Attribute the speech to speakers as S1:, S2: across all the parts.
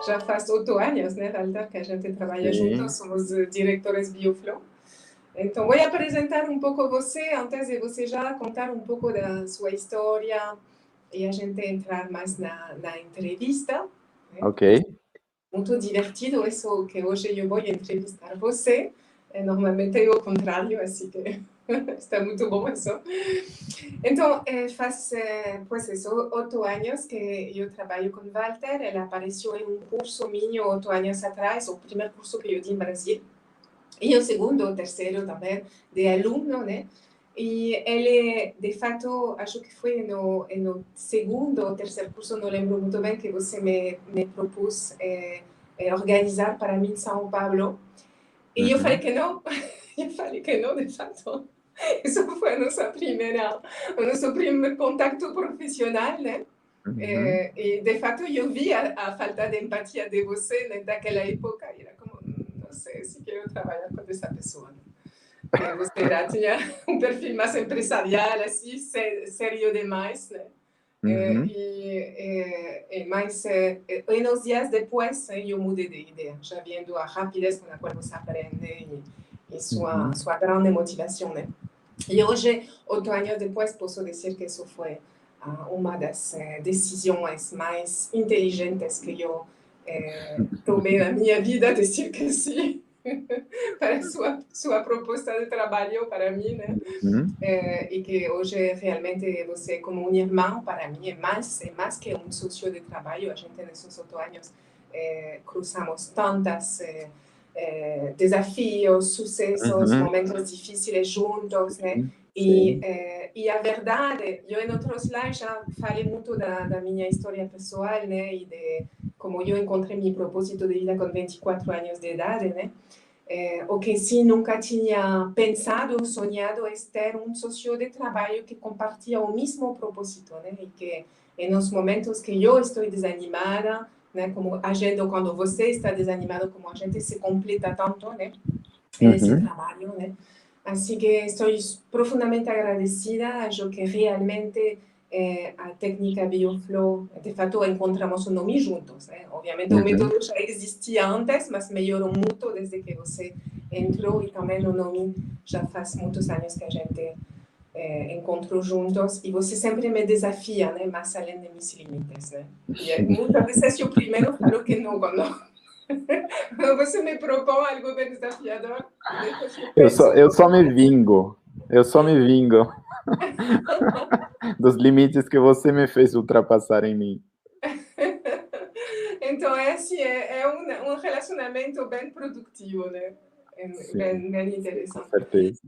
S1: já faz 8 anos, né, Walter, que a gente trabalha juntos, somos diretores Bioflow. Então, vou apresentar um pouco você, antes de você já contar um pouco da sua história e a gente entrar mais na entrevista. Né?
S2: Ok.
S1: Muito divertido isso, que hoje eu vou entrevistar você. Normalmente é o contrário, assim que está muito bom isso. Então, faz pues eso, 8 anos que eu trabalho com Walter. Ele apareceu em um curso meu 8 anos atrás, o primeiro curso que eu dei em Brasil. E o segundo, o terceiro também, de aluno, né? E ele, de fato, acho que foi no segundo ou terceiro curso, não lembro muito bem, que você me propôs organizar para mim em São Paulo. E eu falei que não, de fato. Isso foi o nosso primeiro contato profissional, né? E, de fato, eu vi a falta de empatia de você, né, daquela época. E era como, não sei se quero trabalhar com essa pessoa. Né? Você tinha um perfil mais empresarial, assim, sério demais, né? Mas, nos dias depois, eu mudei de ideia, já vendo a rapidez com a qual você aprende e sua grande motivação, né? E hoje, 8 anos depois, posso dizer que isso foi uma das decisões mais inteligentes que eu tomei na minha vida, dizer que sim para sua proposta de trabalho para mim, né? E que hoje realmente você como um irmão para mim é mais que um sócio de trabalho. A gente nesses 8 anos cruzamos tantas desafios, sucessos, momentos difíceis juntos, né? E a verdade, eu em outros slides já falei muito da minha história pessoal, né? E de como eu encontrei meu propósito de vida com 24 anos de idade, né? O que sim nunca tinha pensado, sonhado, é ter um sócio de trabalho que compartilha o mesmo propósito, né? E que nos momentos que eu estou desanimada, né? Como a gente, quando você está desanimado, como a gente se completa tanto, né? Nesse trabalho, né? Assim que estou profundamente agradecida. Acho que realmente a técnica Bioflow, de fato, encontramos o nome juntos, né? Obviamente, o método já existia antes, mas melhorou muito desde que você entrou e também o nome já faz muitos anos que a gente encontrou juntos e você sempre me desafia, né? Mais além de meus limites, né? E muitas vezes eu primeiro falo que não, quando você me propõe algo bem desafiador, depois eu penso...
S2: Eu só me vingo. Eu só me vingo dos limites que você me fez ultrapassar em mim.
S1: Então, esse é um relacionamento bem produtivo, né? Bem interessante.
S2: Com certeza.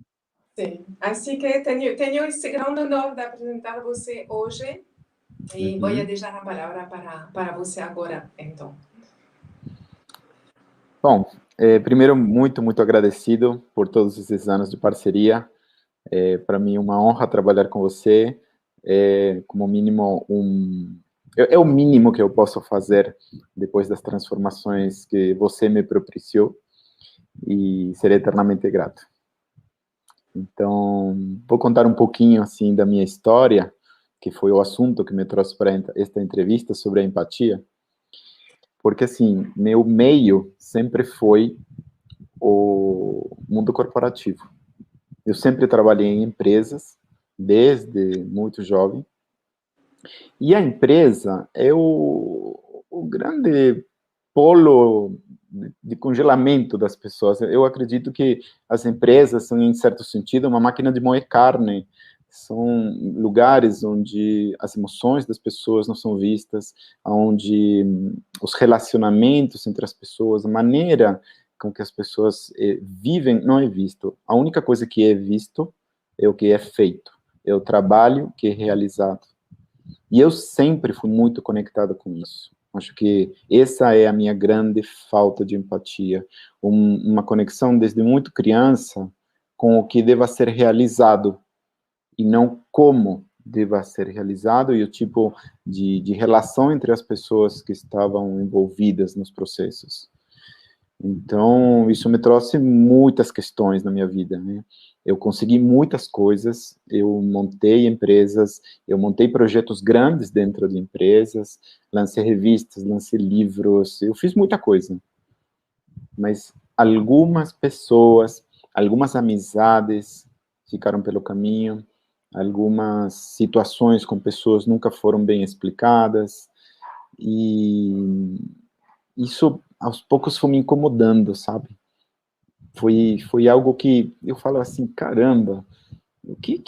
S1: Sim. Assim que tenho esse grande honor de apresentar você hoje e vou deixar a palavra para você agora, então.
S2: Bom, primeiro, muito agradecido por todos esses anos de parceria. Para mim, uma honra trabalhar com você. Como mínimo, é o mínimo que eu posso fazer depois das transformações que você me propiciou e serei eternamente grato. Então, vou contar um pouquinho, assim, da minha história, que foi o assunto que me trouxe para esta entrevista sobre a empatia, porque, assim, meu meio sempre foi o mundo corporativo. Eu sempre trabalhei em empresas, desde muito jovem, e a empresa é o grande polo de congelamento das pessoas. Eu acredito que as empresas são, em certo sentido, uma máquina de moer carne. São lugares onde as emoções das pessoas não são vistas, onde os relacionamentos entre as pessoas, a maneira com que as pessoas vivem, não é visto. A única coisa que é visto é o que é feito, é o trabalho que é realizado. E eu sempre fui muito conectado com isso. Acho que essa é a minha grande falta de empatia. Uma conexão desde muito criança com o que deva ser realizado e não como deva ser realizado e o tipo de relação entre as pessoas que estavam envolvidas nos processos. Então, isso me trouxe muitas questões na minha vida, né? Eu consegui muitas coisas, eu montei empresas, eu montei projetos grandes dentro de empresas, lancei revistas, lancei livros, eu fiz muita coisa. Mas algumas pessoas, algumas amizades ficaram pelo caminho, algumas situações com pessoas nunca foram bem explicadas, e isso aos poucos foi me incomodando, sabe? Foi algo que eu falo assim, caramba, o que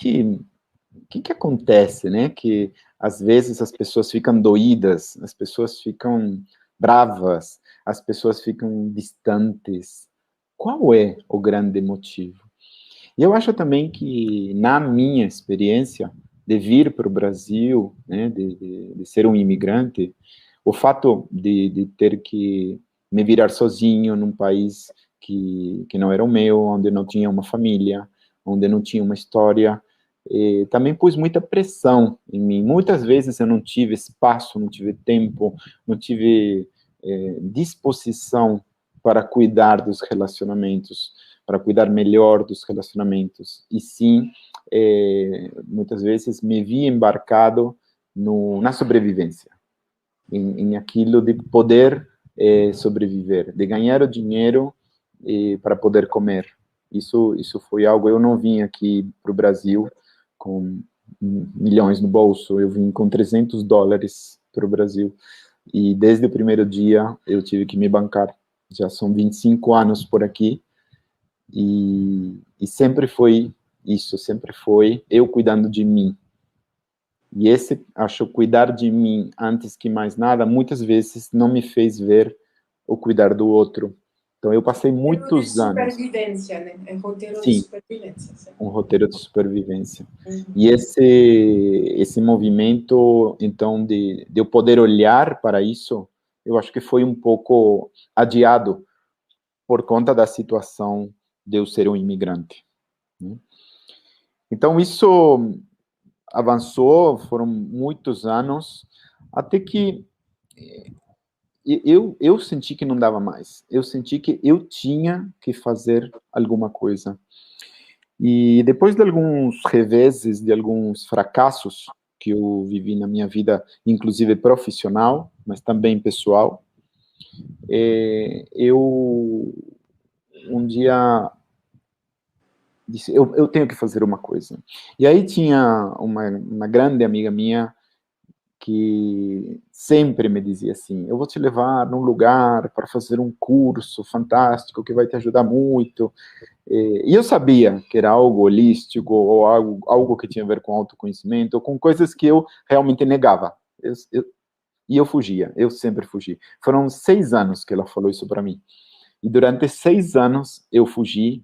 S2: acontece, né? Que às vezes as pessoas ficam doídas, as pessoas ficam bravas, as pessoas ficam distantes. Qual é o grande motivo? E eu acho também que, na minha experiência de vir para o Brasil, né, de ser um imigrante, o fato de ter que me virar sozinho num país que não era o meu, onde não tinha uma família, onde não tinha uma história, também pus muita pressão em mim. Muitas vezes eu não tive espaço, não tive tempo, não tive disposição para cuidar dos relacionamentos, para cuidar melhor dos relacionamentos. E sim, muitas vezes me vi embarcado na sobrevivência, em aquilo de poder sobreviver, de ganhar o dinheiro para poder comer. Isso foi algo, eu não vim aqui para o Brasil com milhões no bolso, eu vim com $300 para o Brasil, e desde o primeiro dia eu tive que me bancar. Já são 25 anos por aqui, e sempre foi isso, sempre foi eu cuidando de mim. E acho, cuidar de mim antes que mais nada, muitas vezes não me fez ver o cuidar do outro. Então, eu passei muitos anos...
S1: Supervivência, né? É roteiro de
S2: Sim,
S1: supervivência. Sim.
S2: Um roteiro de supervivência. E esse movimento, então, de eu poder olhar para isso, eu acho que foi um pouco adiado por conta da situação de eu ser um imigrante, né? Então, isso avançou, foram muitos anos, até que eu senti que não dava mais. Eu senti que eu tinha que fazer alguma coisa. E depois de alguns reveses, de alguns fracassos que eu vivi na minha vida, inclusive profissional, mas também pessoal, eu um dia disse, eu tenho que fazer uma coisa. E aí tinha uma grande amiga minha que sempre me dizia assim, eu vou te levar num lugar para fazer um curso fantástico que vai te ajudar muito. E eu sabia que era algo holístico, ou algo que tinha a ver com autoconhecimento, ou com coisas que eu realmente negava. E eu fugia, eu sempre fugi. Foram 6 anos que ela falou isso para mim. E durante 6 anos eu fugi,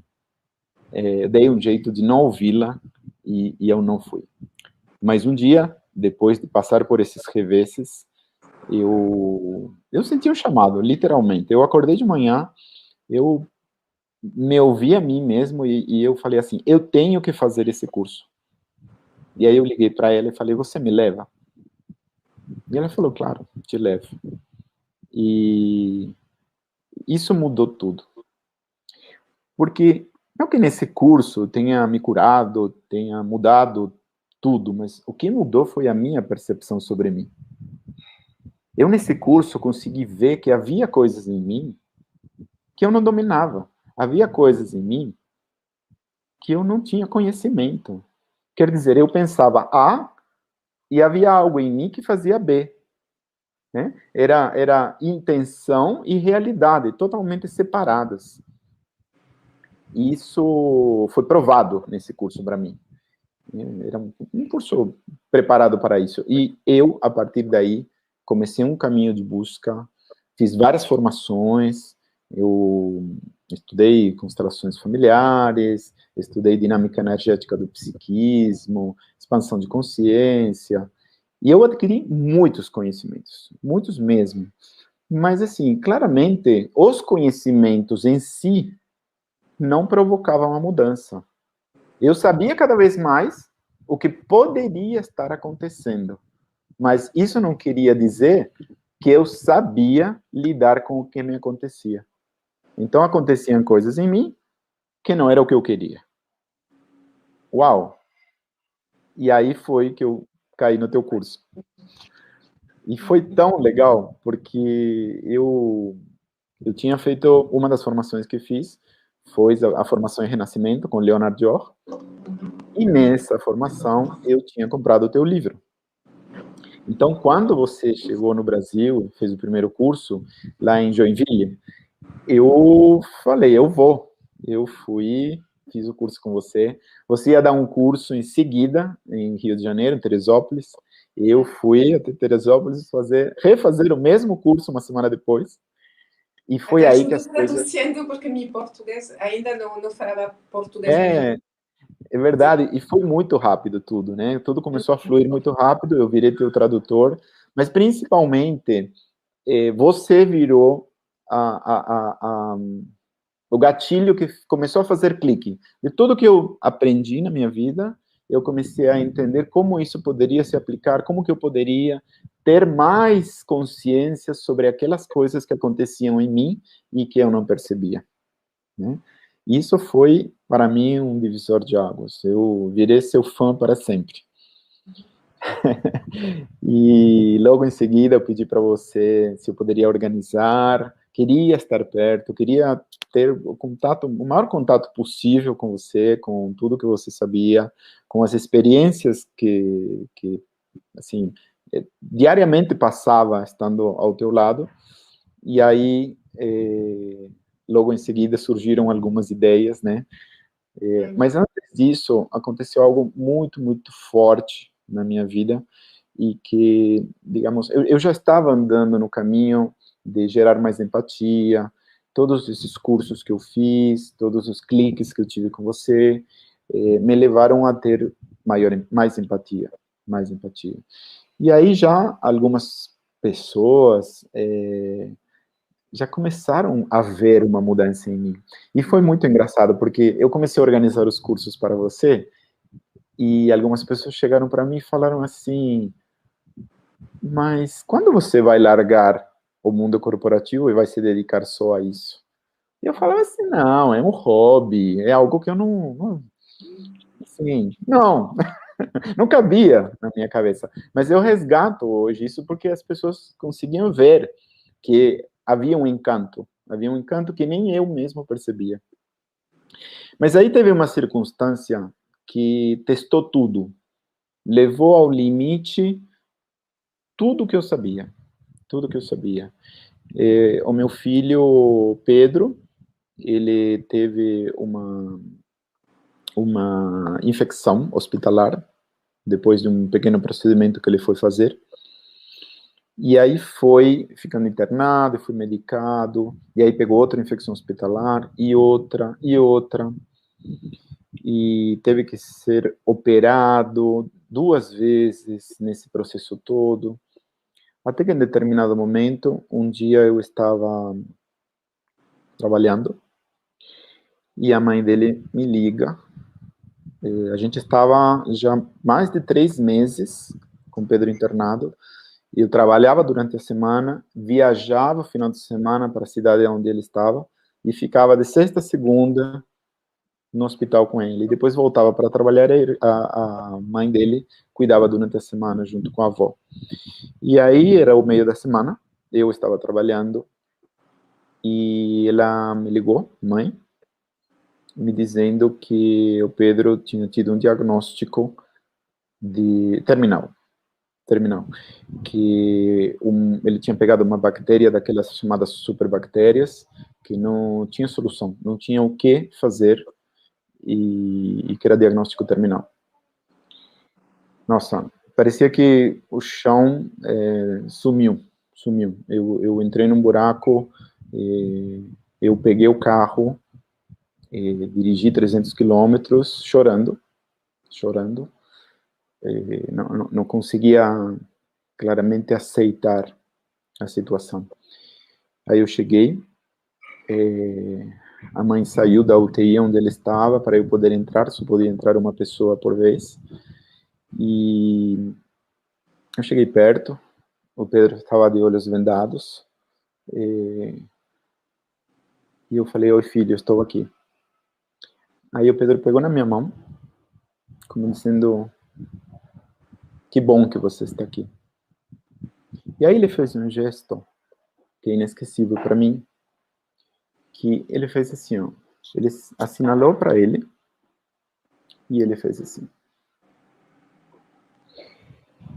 S2: dei um jeito de não ouvi-la, e eu não fui. Mas um dia, depois de passar por esses reveses, eu senti um chamado, literalmente. Eu acordei de manhã, eu me ouvi a mim mesmo, e eu falei assim, eu tenho que fazer esse curso. E aí eu liguei para ela e falei, você me leva? E ela falou, claro, te levo. E isso mudou tudo. Porque não que nesse curso tenha me curado, tenha mudado tudo, mas o que mudou foi a minha percepção sobre mim. Eu, nesse curso, consegui ver que havia coisas em mim que eu não dominava. Havia coisas em mim que eu não tinha conhecimento. Quer dizer, eu pensava A e havia algo em mim que fazia B, né? Era intenção e realidade totalmente separadas. E isso foi provado nesse curso para mim. Era um curso preparado para isso. E eu, a partir daí, comecei um caminho de busca, fiz várias formações, eu estudei constelações familiares, estudei dinâmica energética do psiquismo, expansão de consciência, e eu adquiri muitos conhecimentos, muitos mesmo. Mas, assim, claramente, os conhecimentos em si não provocavam uma mudança. Eu sabia cada vez mais o que poderia estar acontecendo, mas isso não queria dizer que eu sabia lidar com o que me acontecia. Então, aconteciam coisas em mim que não era o que eu queria. Uau! E aí foi que eu caí no teu curso. E foi tão legal, porque eu tinha feito, uma das formações que fiz, foi a formação em Renascimento, com Leonard Dior, e nessa formação eu tinha comprado o teu livro. Então, quando você chegou no Brasil, fez o primeiro curso, lá em Joinville, eu falei, eu vou. Eu fui, fiz o curso com você. Você ia dar um curso em seguida, em Rio de Janeiro, em Teresópolis. Eu fui até Teresópolis refazer o mesmo curso uma semana depois. E foi
S1: Até
S2: aí que
S1: estou
S2: as coisas...
S1: traduzindo porque meu português ainda não falava português.
S2: É verdade, e foi muito rápido tudo, né? Tudo começou a fluir muito rápido, eu virei teu tradutor, mas principalmente você virou o gatilho que começou a fazer clique. De tudo que eu aprendi na minha vida, eu comecei a entender como isso poderia se aplicar, como que eu poderia ter mais consciência sobre aquelas coisas que aconteciam em mim e que eu não percebia, né? Isso foi, para mim, um divisor de águas. Eu virei seu fã para sempre. E logo em seguida eu pedi para você se eu poderia organizar, queria estar perto, queria ter o contato, o maior contato possível com você, com tudo que você sabia, com as experiências que assim, diariamente passava estando ao teu lado. E aí, logo em seguida surgiram algumas ideias, né? Mas antes disso, aconteceu algo muito, muito forte na minha vida e que, digamos, eu já estava andando no caminho de gerar mais empatia, todos esses cursos que eu fiz, todos os cliques que eu tive com você, me levaram a ter mais empatia, mais empatia. E aí já algumas pessoas já começaram a ver uma mudança em mim. E foi muito engraçado, porque eu comecei a organizar os cursos para você, e algumas pessoas chegaram para mim e falaram assim, mas quando você vai largar o mundo corporativo e vai se dedicar só a isso? E eu falava assim, não, é um hobby, é algo que eu não assim, não, não cabia na minha cabeça. Mas eu resgato hoje isso porque as pessoas conseguiam ver que havia um encanto que nem eu mesmo percebia. Mas aí teve uma circunstância que testou tudo, levou ao limite tudo que eu sabia, tudo que eu sabia. O meu filho Pedro, ele teve uma infecção hospitalar depois de um pequeno procedimento que ele foi fazer. E aí foi ficando internado, foi medicado, e aí pegou outra infecção hospitalar, e outra, e teve que ser operado 2 vezes nesse processo todo. Até que em determinado momento, um dia eu estava trabalhando, e a mãe dele me liga. A gente estava já mais de 3 meses com o Pedro internado. Eu trabalhava durante a semana, viajava no final de semana para a cidade onde ele estava e ficava de sexta a segunda no hospital com ele. E depois voltava para trabalhar, a mãe dele cuidava durante a semana junto com a avó. E aí era o meio da semana, eu estava trabalhando e ela me ligou, mãe, me dizendo que o Pedro tinha tido um diagnóstico de terminal, que ele tinha pegado uma bactéria daquelas chamadas superbactérias, que não tinha solução, não tinha o que fazer, e que era diagnóstico terminal. Nossa, parecia que o chão sumiu. Eu entrei num buraco, eu peguei o carro, dirigi 300 quilômetros chorando, não conseguia claramente aceitar a situação. Aí eu cheguei, a mãe saiu da UTI onde ele estava para eu poder entrar, só podia entrar uma pessoa por vez, e eu cheguei perto, o Pedro estava de olhos vendados, E eu falei, oi filho, eu estou aqui. Aí o Pedro pegou na minha mão, como dizendo, que bom que você está aqui. E aí ele fez um gesto que é inesquecível para mim, que ele fez assim, ó, ele assinalou para ele, e ele fez assim.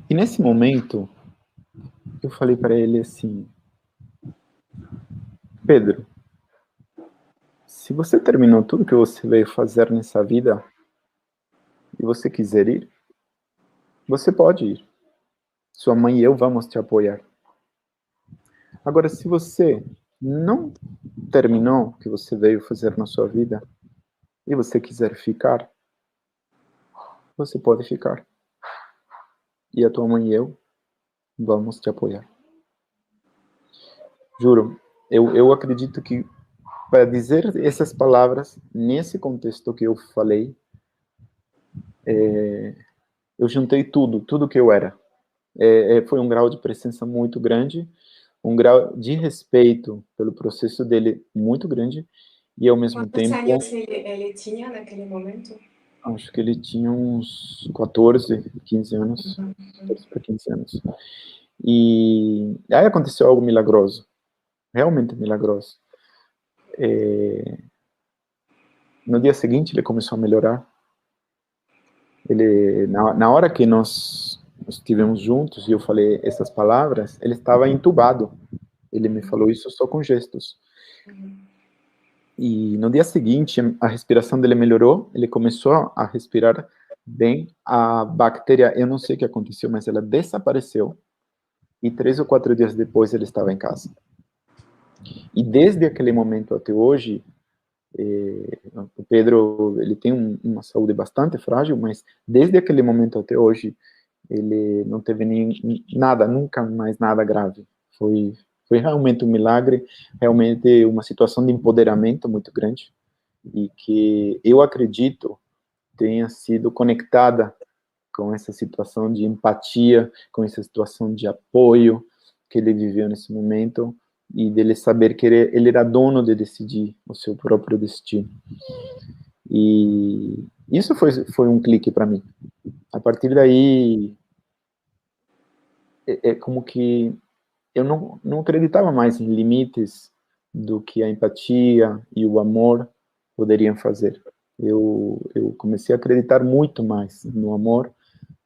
S2: E nesse momento, eu falei para ele assim, Pedro, se você terminou tudo que você veio fazer nessa vida, e você quiser ir, você pode ir. Sua mãe e eu vamos te apoiar. Agora, se você não terminou o que você veio fazer na sua vida, e você quiser ficar, você pode ficar. E a tua mãe e eu vamos te apoiar. Juro, eu acredito que para dizer essas palavras, nesse contexto que eu falei, eu juntei tudo que eu era. Foi um grau de presença muito grande, um grau de respeito pelo processo dele muito grande, e ao mesmo
S1: Quantos
S2: tempo,
S1: anos ele tinha naquele momento?
S2: acho que ele tinha uns 14, 15 anos, 14 para 15 anos. E aí aconteceu algo milagroso, realmente milagroso. No dia seguinte ele começou a melhorar. Ele, na hora que nós estivemos juntos e eu falei essas palavras, ele estava entubado. Ele me falou isso só com gestos. E no dia seguinte, a respiração dele melhorou, ele começou a respirar bem. A bactéria, eu não sei o que aconteceu, mas ela desapareceu. E 3 ou 4 dias depois ele estava em casa. E desde aquele momento até hoje, o Pedro, ele tem uma saúde bastante frágil, mas desde aquele momento até hoje, ele não teve nada, nunca mais nada grave. Foi realmente um milagre, realmente uma situação de empoderamento muito grande, e que eu acredito tenha sido conectada com essa situação de empatia, com essa situação de apoio que ele viveu nesse momento, e dele saber que ele era dono de decidir o seu próprio destino. E isso foi um clique para mim. A partir daí, é como que eu não acreditava mais em limites do que a empatia e o amor poderiam fazer. Eu comecei a acreditar muito mais no amor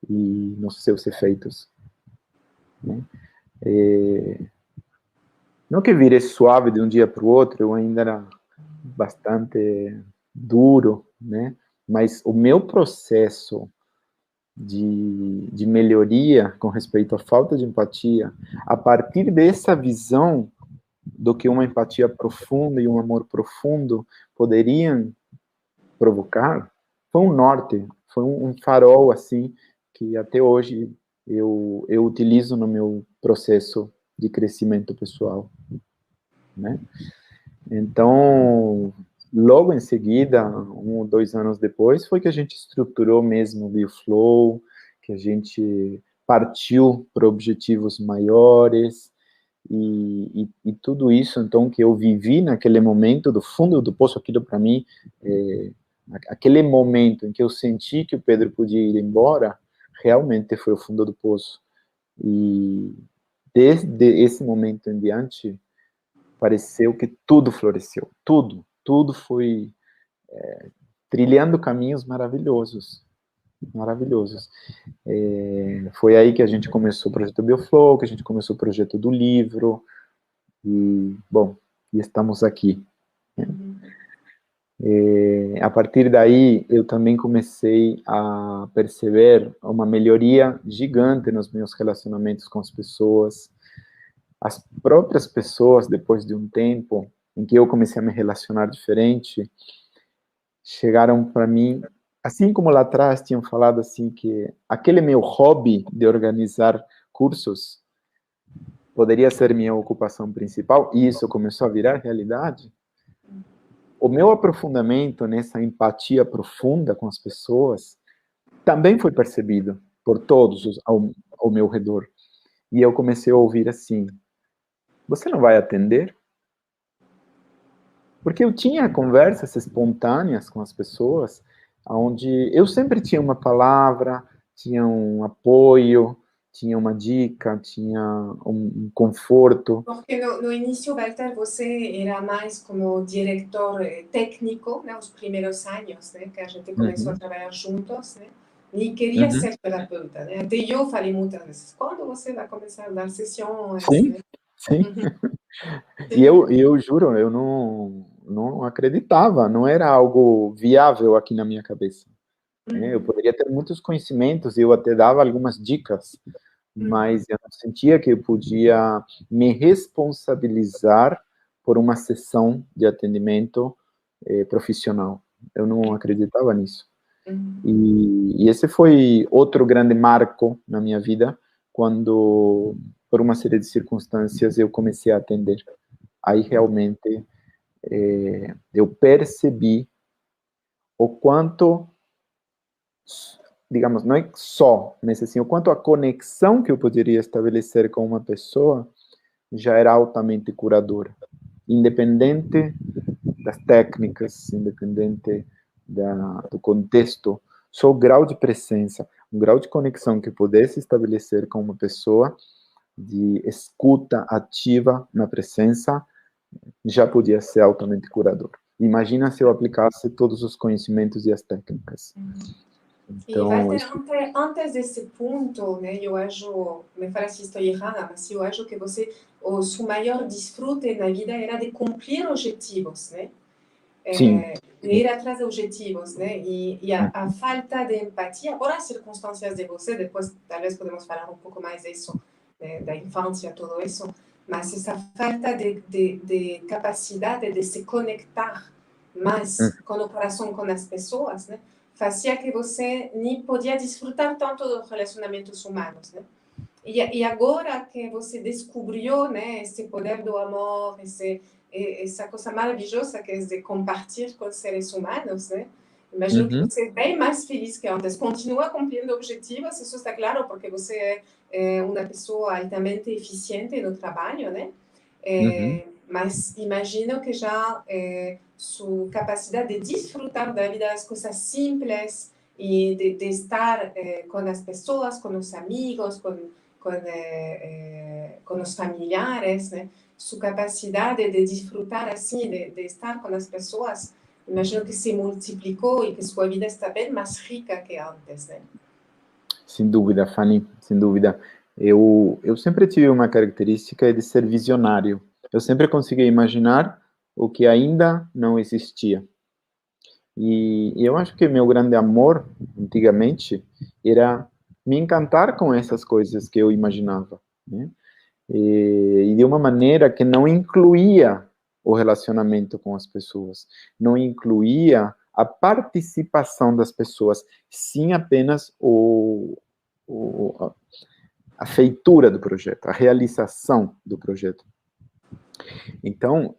S2: e nos seus efeitos. Né? Não que virei suave de um dia para o outro, eu ainda era bastante duro, né? Mas o meu processo de melhoria com respeito à falta de empatia, a partir dessa visão do que uma empatia profunda e um amor profundo poderiam provocar, foi um norte, foi um farol, assim, que até hoje eu utilizo no meu processo de crescimento pessoal, né? Então, logo em seguida, 1 ou 2 anos depois, foi que a gente estruturou mesmo o BioFlow, que a gente partiu para objetivos maiores, e tudo isso, então, que eu vivi naquele momento do fundo do poço, aquilo para mim, aquele momento em que eu senti que o Pedro podia ir embora, realmente foi o fundo do poço. E desde esse momento em diante, pareceu que tudo floresceu, tudo foi trilhando caminhos maravilhosos, maravilhosos. Foi aí que a gente começou o projeto BioFlow, que a gente começou o projeto do livro, e, bom, e estamos aqui. Né? A partir daí, eu também comecei a perceber uma melhoria gigante nos meus relacionamentos com as pessoas. As próprias pessoas, depois de um tempo em que eu comecei a me relacionar diferente, chegaram para mim, assim como lá atrás tinham falado assim que aquele meu hobby de organizar cursos poderia ser minha ocupação principal, e isso começou a virar realidade. O meu aprofundamento nessa empatia profunda com as pessoas também foi percebido por todos ao meu redor. E eu comecei a ouvir assim: você não vai atender? Porque eu tinha conversas espontâneas com as pessoas, onde eu sempre tinha uma palavra, tinha um apoio, tinha uma dica, tinha um conforto.
S1: Porque no início, Walter, você era mais como diretor técnico, né, os primeiros anos, né, que a gente começou a trabalhar juntos, né, nem queria ser terapeuta, né, até eu falei muitas vezes, quando você vai começar a dar sessões,
S2: Sim,
S1: né?
S2: sim. E eu juro, eu não acreditava, não era algo viável aqui na minha cabeça. Né? Eu poderia ter muitos conhecimentos, eu até dava algumas dicas, mas eu não sentia que eu podia me responsabilizar por uma sessão de atendimento profissional. Eu não acreditava nisso. E esse foi outro grande marco na minha vida, quando, por uma série de circunstâncias, eu comecei a atender. Aí, realmente, eu percebi o quanto, digamos, não é só, mas assim, o quanto a conexão que eu poderia estabelecer com uma pessoa já era altamente curadora, independente das técnicas, independente do contexto, só o grau de presença, um grau de conexão que eu pudesse estabelecer com uma pessoa, de escuta ativa na presença, já podia ser altamente curador. Imagina se eu aplicasse todos os conhecimentos e as técnicas.
S1: E
S2: Então,
S1: Walter,
S2: isso...
S1: antes desse ponto, né, eu acho, me fala se estou errada, mas eu acho que você, o seu maior desfrute na vida era de cumprir objetivos, né?
S2: Sim.
S1: De ir atrás de objetivos, né? E a falta de empatia, por as circunstâncias de você, depois talvez podemos falar um pouco mais disso, né, da infância, tudo isso, mas essa falta de capacidade de se conectar mais com o coração, com as pessoas, né? Fazia que você nem podia desfrutar tanto dos relacionamentos humanos, né? E agora que você descobriu, né, esse poder do amor, essa coisa maravilhosa que é de compartilhar com os seres humanos, né? Imagino que você é bem mais feliz que antes. Continua cumprindo objetivos, isso está claro, porque você é uma pessoa altamente eficiente no trabalho, né? Mas imagino que já sua capacidade de desfrutar da vida, das coisas simples e de estar com as pessoas, com os amigos, com os familiares, né? Sua capacidade de desfrutar assim, de estar com as pessoas, imagino que se multiplicou e que sua vida está bem mais rica que antes, né?
S2: Sem dúvida, Fanny, sem dúvida. Eu sempre tive uma característica de ser visionário. Eu sempre consegui imaginar o que ainda não existia. E eu acho que meu grande amor, antigamente, era me encantar com essas coisas que eu imaginava, né? E de uma maneira que não incluía o relacionamento com as pessoas, não incluía a participação das pessoas, sim apenas a feitura do projeto, a realização do projeto. Então,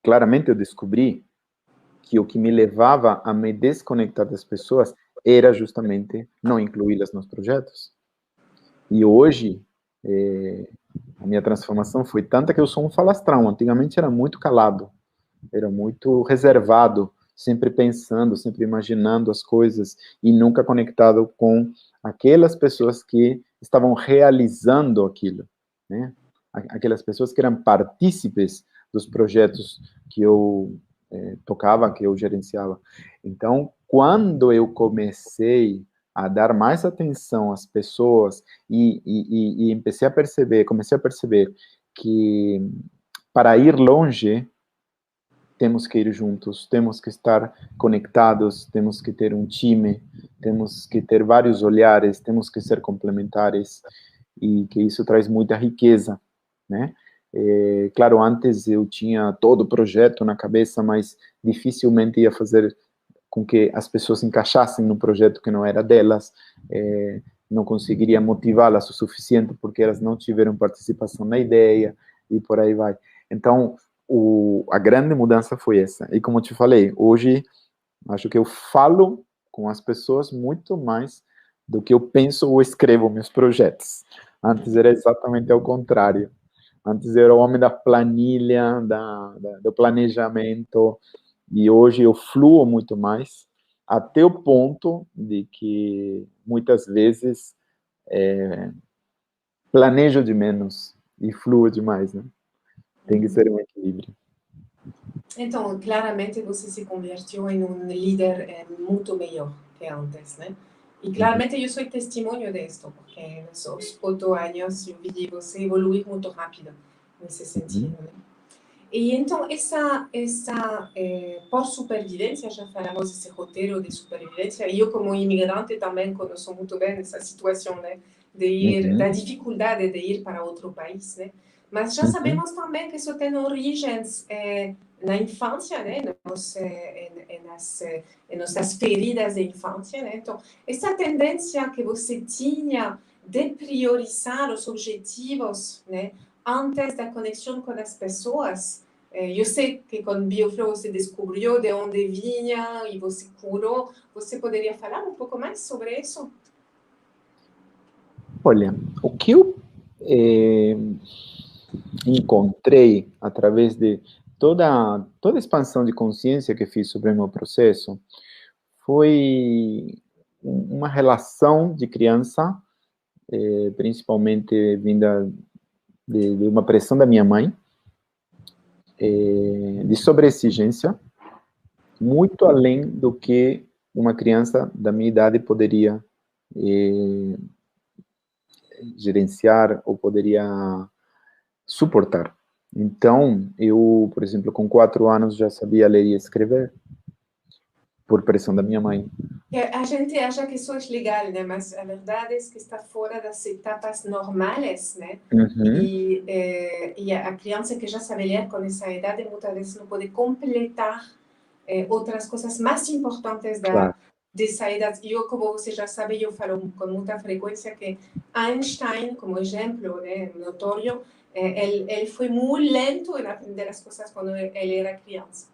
S2: claramente eu descobri que o que me levava a me desconectar das pessoas era justamente não incluí-las nos projetos. E hoje, a minha transformação foi tanta que eu sou um falastrão. Antigamente era muito calado, era muito reservado, sempre pensando, sempre imaginando as coisas e nunca conectado com aquelas pessoas que estavam realizando aquilo, né? Aquelas pessoas que eram partícipes dos projetos que eu tocava, que eu gerenciava. Então, quando eu comecei a dar mais atenção às pessoas e comecei a perceber que para ir longe temos que ir juntos, temos que estar conectados, temos que ter um time, temos que ter vários olhares, temos que ser complementares e que isso traz muita riqueza, né? Claro, antes eu tinha todo o projeto na cabeça, mas dificilmente ia fazer com que as pessoas se encaixassem no projeto que não era delas, não conseguiria motivá-las o suficiente porque elas não tiveram participação na ideia e por aí vai. Então, a grande mudança foi essa. E como eu te falei, hoje acho que eu falo com as pessoas muito mais do que eu penso ou escrevo meus projetos. Antes era exatamente ao contrário. Antes eu era o homem da planilha, do planejamento, e hoje eu fluo muito mais, até o ponto de que, muitas vezes, planejo de menos e fluo demais, né? Tem que ser um equilíbrio.
S1: Então, claramente você se convertiu em um líder muito melhor que antes, né? E claramente eu sou testemunho disso, porque nos 8 anos eu vi você evoluir muito rápido nesse sentido, né? E então, por supervivência, já falamos desse roteiro de supervivência, e eu como imigrante também conheço muito bem essa situação, né? De ir, da dificuldade de ir para outro país, né? Mas já sabemos também que isso tem origens na infância, né? Em nossas feridas de infância, né? Então, essa tendência que você tinha de priorizar os objetivos, né? Antes da conexão com as pessoas, eu sei que com Bioflow você descobriu de onde vinha e você curou. Você poderia falar um pouco mais sobre isso?
S2: Olha, o que eu encontrei através de toda a expansão de consciência que fiz sobre o meu processo foi uma relação de criança, principalmente vinda de uma pressão da minha mãe, de sobreexigência, muito além do que uma criança da minha idade poderia gerenciar ou poderia suportar. Então, eu, por exemplo, com 4 anos já sabia ler e escrever, por pressão da minha mãe.
S1: A gente acha que isso é legal, né? Mas a verdade é que está fora das etapas normais, né? E a criança que já sabe ler com essa idade, muitas vezes não pode completar outras coisas mais importantes dessa idade. Eu, como você já sabe, eu falo com muita frequência que Einstein, como exemplo, né, notório, ele foi muito lento em aprender as coisas quando ele era criança.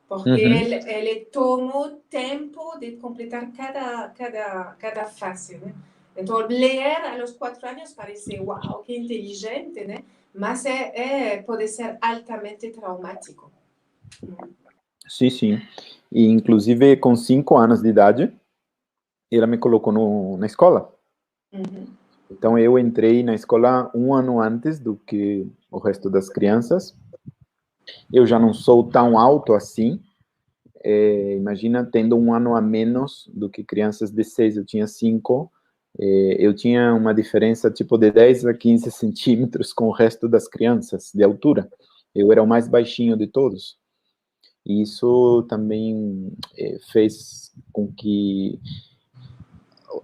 S1: Porque ele tomou tempo de completar cada fase, né? Então, ler aos 4 anos parece, uau, que inteligente, né? Mas pode ser altamente traumático.
S2: Sim, sim. E, inclusive, com 5 anos de idade, ela me colocou na escola. Então, eu entrei na escola 1 ano antes do que o resto das crianças. Eu já não sou tão alto assim. Imagina, tendo 1 ano a menos do que crianças de 6, eu tinha 5. Eu tinha uma diferença tipo de 10 a 15 centímetros com o resto das crianças de altura. Eu era o mais baixinho de todos. E isso também fez com que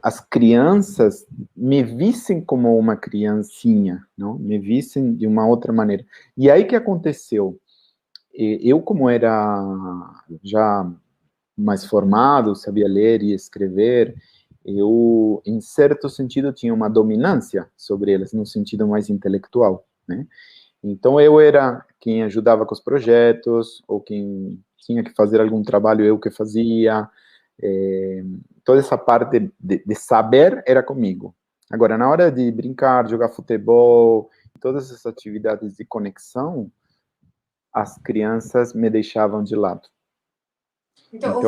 S2: as crianças me vissem como uma criancinha, não? Me vissem de uma outra maneira. E aí que aconteceu? Eu, como era já mais formado, sabia ler e escrever, eu, em certo sentido, tinha uma dominância sobre elas, no sentido mais intelectual, né? Então, eu era quem ajudava com os projetos, ou quem tinha que fazer algum trabalho, eu que fazia. Toda essa parte de saber era comigo. Agora, na hora de brincar, jogar futebol, todas essas atividades de conexão, as crianças me deixavam de lado.
S1: Então,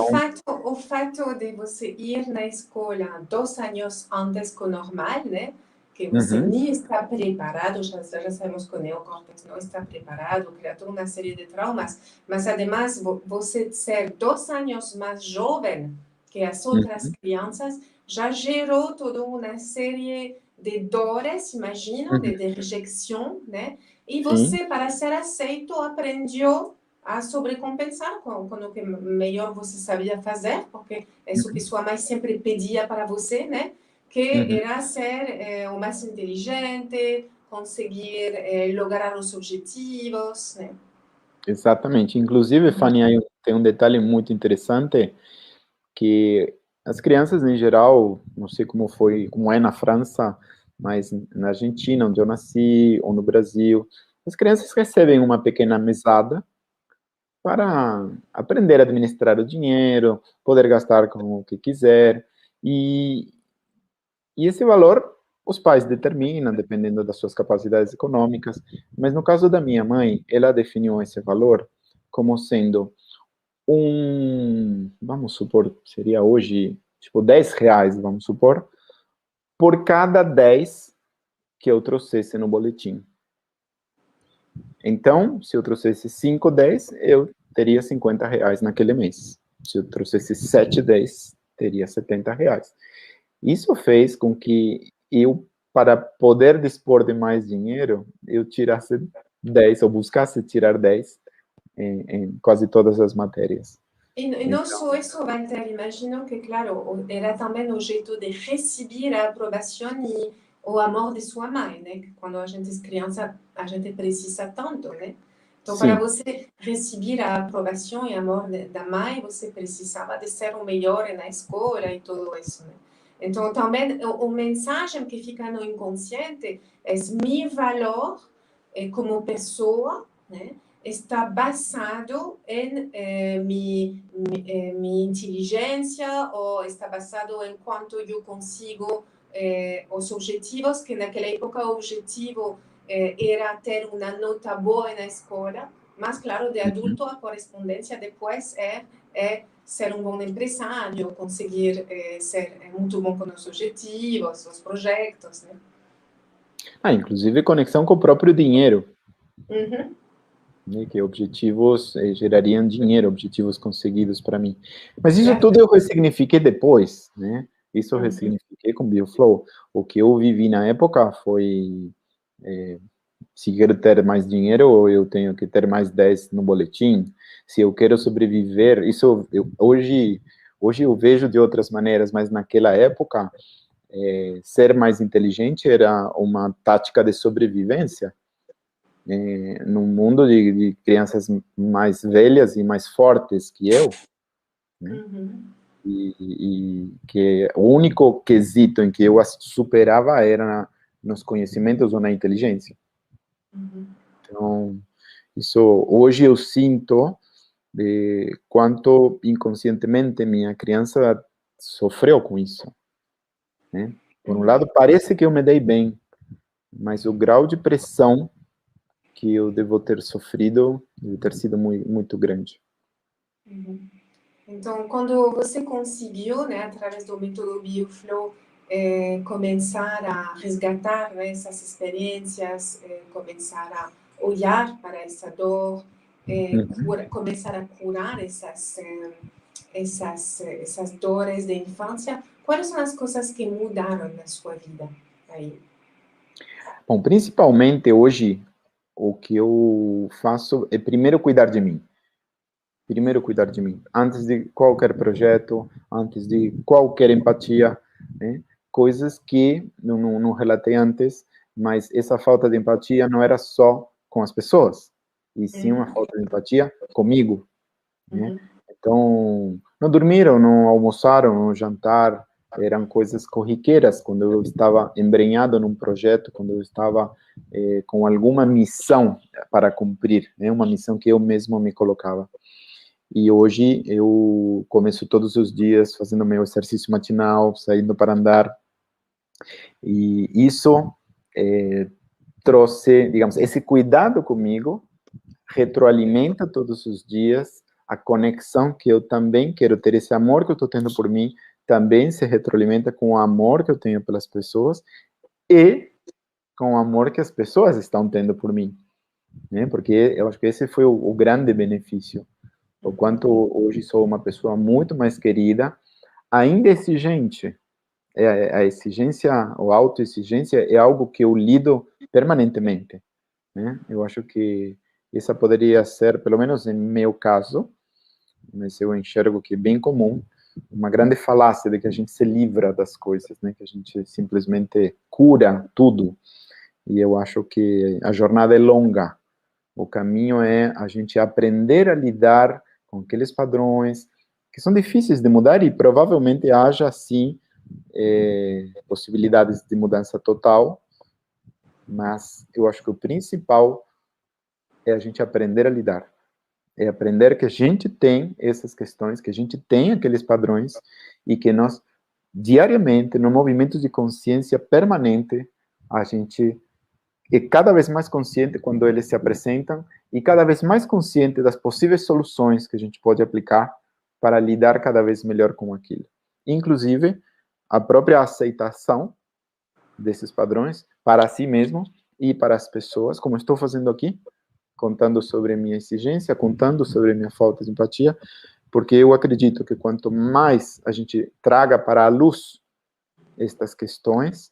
S1: o fato de você ir na escola 2 anos antes que o normal, né? Que você nem está preparado, já sabemos que o neocórtex não está preparado, cria toda uma série de traumas, mas, ademais, você ser 2 anos mais jovem que as outras crianças, já gerou toda uma série de dores, imagina, de rejeição, né? E você, para ser aceito, aprendeu a sobrecompensar com o que melhor você sabia fazer, porque isso que sua mãe sempre pedia para você, né? Que era ser o mais inteligente, conseguir lograr os objetivos, né?
S2: Exatamente. Inclusive, Fanny, aí tem um detalhe muito interessante, que as crianças, em geral, não sei como é na França, mas na Argentina, onde eu nasci, ou no Brasil, as crianças recebem uma pequena mesada para aprender a administrar o dinheiro, poder gastar com o que quiser, e esse valor os pais determinam, dependendo das suas capacidades econômicas, mas no caso da minha mãe, ela definiu esse valor como sendo vamos supor, seria hoje, tipo, R$ 10, vamos supor, por cada 10 que eu trouxesse no boletim. Então, se eu trouxesse 5 10, eu teria R$ 50 naquele mês. Se eu trouxesse 7 10, teria R$ 70. Isso fez com que eu, para poder dispor de mais dinheiro, eu tirasse 10, ou buscasse tirar 10 em quase todas as matérias.
S1: E não só isso, Walter, imagino que, claro, era também o jeito de receber a aprovação e o amor de sua mãe, né? Quando a gente é criança, a gente precisa tanto, né? Então,
S2: Sim.
S1: para você receber a aprovação e amor da mãe, você precisava de ser o melhor na escola e tudo isso, né? Então, também, a mensagem que fica no inconsciente é meu valor como pessoa, né? Está basado em minha inteligência ou está basado em quanto eu consigo os objetivos, que naquela época o objetivo era ter uma nota boa na escola, mas, claro, de adulto a correspondência depois é ser um bom empresário, conseguir ser muito bom com os objetivos, os projetos, né?
S2: Inclusive conexão com o próprio dinheiro.
S1: Uhum.
S2: Né, que objetivos gerariam dinheiro, objetivos conseguidos para mim. Mas isso tudo eu ressignifiquei depois, né? Isso eu ressignifiquei com BioFlow. O que eu vivi na época foi, se quero ter mais dinheiro, eu tenho que ter mais 10 no boletim. Se eu quero sobreviver, isso hoje eu vejo de outras maneiras, mas naquela época, ser mais inteligente era uma tática de sobrevivência. Num mundo de crianças mais velhas e mais fortes que eu, né? E que o único quesito em que eu as superava era nos conhecimentos ou na inteligência. Então, isso hoje eu sinto de quanto inconscientemente minha criança sofreu com isso, né? Por um lado, parece que eu me dei bem, mas o grau de pressão que eu devo ter sofrido, deve ter sido muito, muito grande.
S1: Então, quando você conseguiu, né, através do método BioFlow, começar a resgatar, né, essas experiências, começar a olhar para essa dor, começar a curar essas dores da infância, quais são as coisas que mudaram na sua vida aí?
S2: Bom, principalmente hoje, o que eu faço é primeiro cuidar de mim. Primeiro cuidar de mim. Antes de qualquer projeto, antes de qualquer empatia, né? Coisas que não relatei antes, mas essa falta de empatia não era só com as pessoas, e sim uma falta de empatia comigo, né? Então, não dormiram, não almoçaram, não jantar, eram coisas corriqueiras quando eu estava embrenhado num projeto, quando eu estava com alguma missão para cumprir, né? Uma missão que eu mesmo me colocava. E hoje eu começo todos os dias fazendo meu exercício matinal, saindo para andar, e isso trouxe, digamos, esse cuidado comigo, retroalimenta todos os dias a conexão que eu também quero ter, esse amor que eu estou tendo por mim, também se retroalimenta com o amor que eu tenho pelas pessoas e com o amor que as pessoas estão tendo por mim, né? Porque eu acho que esse foi o grande benefício, o quanto hoje sou uma pessoa muito mais querida, ainda exigente. A exigência, ou autoexigência, é algo que eu lido permanentemente, né? Eu acho que essa poderia ser, pelo menos em meu caso, mas eu enxergo que é bem comum, uma grande falácia de que a gente se livra das coisas, né? Que a gente simplesmente cura tudo. E eu acho que a jornada é longa. O caminho é a gente aprender a lidar com aqueles padrões que são difíceis de mudar e provavelmente haja, sim, possibilidades de mudança total, mas eu acho que o principal é a gente aprender a lidar. É aprender que a gente tem essas questões, que a gente tem aqueles padrões e que nós diariamente, no movimento de consciência permanente, a gente é cada vez mais consciente quando eles se apresentam e cada vez mais consciente das possíveis soluções que a gente pode aplicar para lidar cada vez melhor com aquilo. Inclusive, a própria aceitação desses padrões para si mesmo e para as pessoas, como estou fazendo aqui, contando sobre a minha exigência, contando sobre a minha falta de empatia, porque eu acredito que quanto mais a gente traga para a luz estas questões,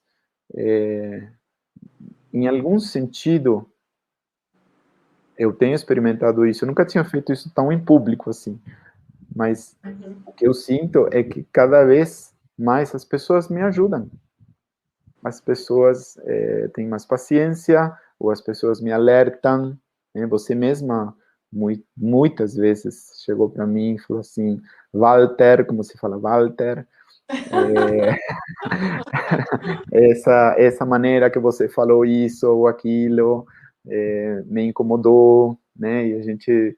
S2: em algum sentido, eu tenho experimentado isso, eu nunca tinha feito isso tão em público assim, mas o que eu sinto é que cada vez mais as pessoas me ajudam. As pessoas têm mais paciência, ou as pessoas me alertam, né? Você mesma, muitas vezes, chegou para mim e falou assim, Walter, como se fala Walter, essa maneira que você falou isso ou aquilo me incomodou, né? E a gente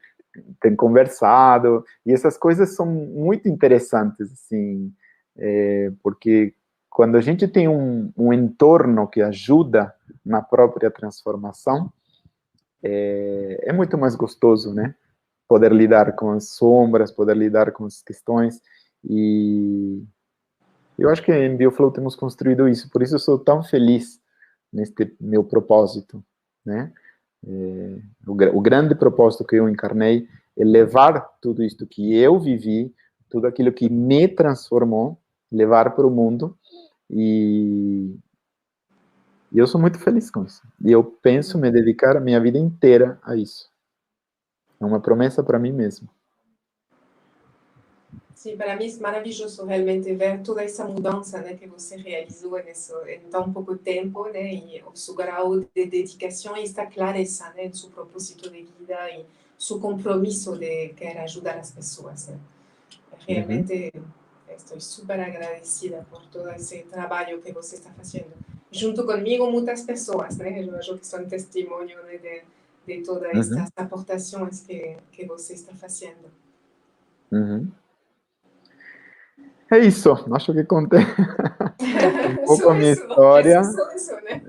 S2: tem conversado, e essas coisas são muito interessantes, assim, porque quando a gente tem um entorno que ajuda na própria transformação, é muito mais gostoso, né? Poder lidar com as sombras, poder lidar com as questões, e eu acho que em Bioflow temos construído isso, por isso eu sou tão feliz neste meu propósito, né? O grande propósito que eu encarnei é levar tudo isto que eu vivi, tudo aquilo que me transformou, levar para o mundo, e eu sou muito feliz com isso. E eu penso me dedicar a minha vida inteira a isso. É uma promessa para mim mesmo.
S1: Sim, para mim é maravilhoso realmente ver toda essa mudança, né, que você realizou em tão pouco tempo, né, e o seu grau de dedicação e esta clareza, né, do seu propósito de vida e seu compromisso de querer ajudar as pessoas, né. Realmente estou super agradecida por todo esse trabalho que você está fazendo. Junto comigo, muitas pessoas, né, eu acho que são testemunho, né, de todas estas aportações que você está fazendo.
S2: É isso, acho que contei um pouco a minha história.
S1: Isso, né?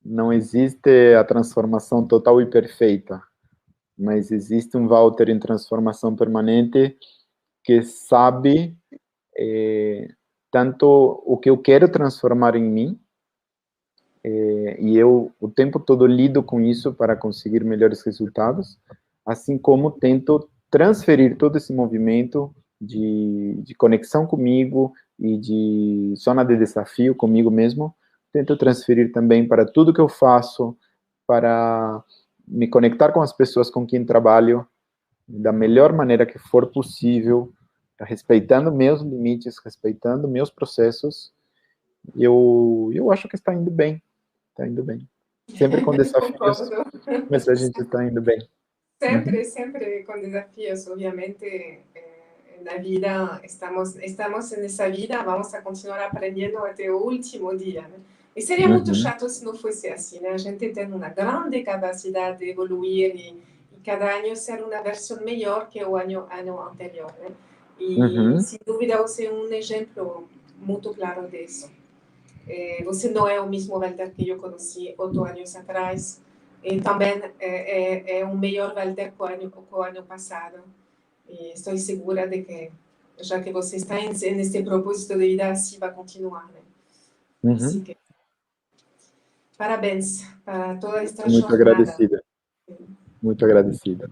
S2: Não existe a transformação total e perfeita, mas existe um Walter em transformação permanente que sabe tanto o que eu quero transformar em mim, e eu o tempo todo lido com isso para conseguir melhores resultados, assim como tento transferir todo esse movimento de conexão comigo e de zona de desafio comigo mesmo, tento transferir também para tudo que eu faço, para me conectar com as pessoas com quem trabalho da melhor maneira que for possível, respeitando meus limites, respeitando meus processos. Eu acho que está indo bem. Está indo bem. Sempre com desafios, mas a gente está indo bem.
S1: Sempre com desafios, obviamente. Na vida, estamos nessa vida, vamos a continuar aprendendo até o último dia, né? E seria muito chato se não fosse assim, né? A gente tem uma grande capacidade de evoluir e cada ano ser uma versão melhor que o ano anterior, né? E, sem dúvida, você é um exemplo muito claro disso. Você não é o mesmo Walter que eu conheci 8 anos atrás. E também é um melhor Walter que o ano passado. E estou segura de que, já que você está nesse propósito de vida, assim vai continuar, né? Assim que, parabéns para toda esta
S2: Muito
S1: jornada.
S2: agradecida. Muito agradecida.